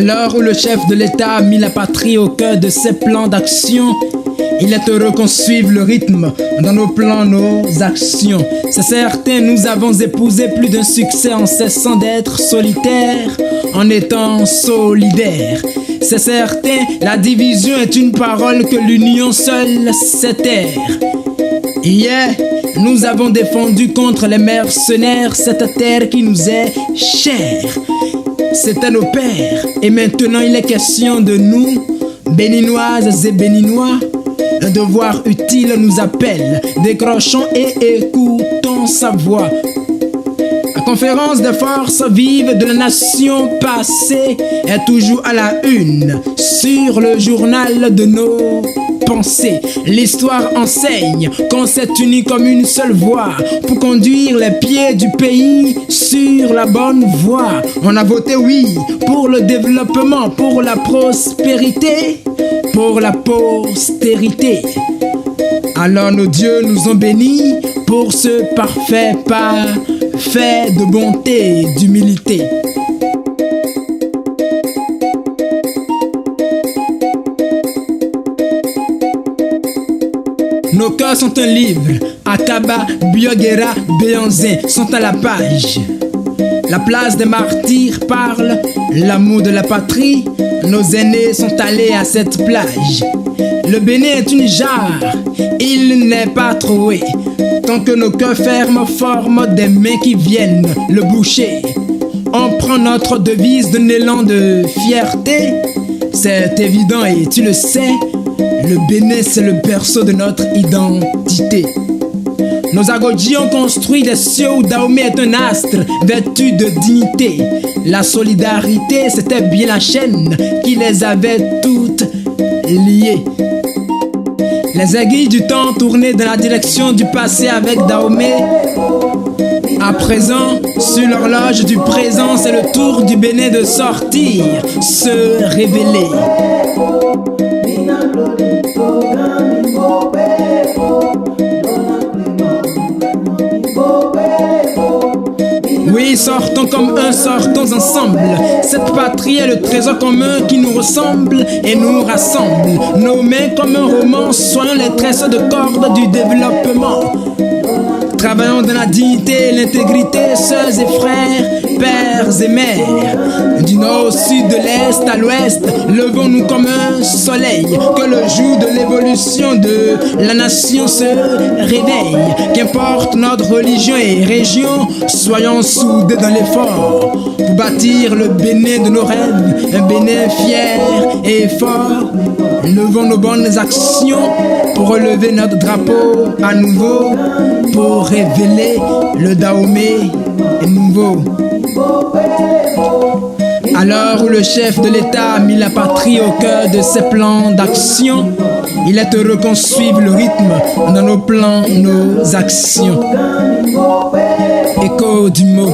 l'heure où le chef de l'État a mis la patrie au cœur de ses plans d'action, il est heureux qu'on suive le rythme dans nos plans, nos actions. C'est certain, nous avons épousé plus d'un succès en cessant d'être solitaires, en étant solidaires. C'est certain, la division est une parole que l'union seule sait taire. Hier, nous avons défendu contre les mercenaires cette terre qui nous est chère. C'était nos pères, et maintenant il est question de nous, béninoises et béninois. Un devoir utile nous appelle, décrochons et écoutons sa voix. La conférence des forces vives de la nation passée est toujours à la une, sur le journal de nos pensées. L'histoire enseigne qu'on s'est unis comme une seule voix pour conduire les pieds du pays sur la bonne voie. On a voté oui pour le développement, pour la prospérité, pour la postérité. Alors nos dieux nous ont bénis pour ce parfait pas fait de bonté et d'humilité. Nos cœurs sont un livre, Akaba, Bioguera, Béanzin sont à la page. La place des martyrs parle, l'amour de la patrie, nos aînés sont allés à cette plage. Le Bénin est une jarre, il n'est pas troué, tant que nos cœurs fermes forment des mains qui viennent le boucher. On prend notre devise d'un élan de fierté, c'est évident et tu le sais, le Bénin c'est le berceau de notre identité. Nos Agodji ont construit des cieux où Dahomey est un astre vêtu de dignité. La solidarité, c'était bien la chaîne qui les avait toutes liées. Les aiguilles du temps tournaient dans la direction du passé avec Dahomey. À présent, sur l'horloge du présent, c'est le tour du Bénin de sortir, se révéler. Oui, sortons comme un, sortons ensemble. Cette patrie est le trésor commun qui nous ressemble et nous rassemble. Nos mains comme un roman, soyons les tresses de cordes du développement. Travaillons dans la dignité et l'intégrité, sœurs et frères, pères et mères. Du nord au sud, de l'est à l'ouest, levons-nous comme un soleil. Que le jour de l'évolution de la nation se réveille. Qu'importe notre religion et région, soyons soudés dans l'effort pour bâtir le Bénin de nos rêves, un Bénin fier et fort. Levons nos bonnes actions pour relever notre drapeau à nouveau, pour révéler le Dahomey nouveau. À l'heure où le chef de l'État a mis la patrie au cœur de ses plans d'action, il est heureux qu'on suive le rythme dans nos plans, nos actions. Écho du mot.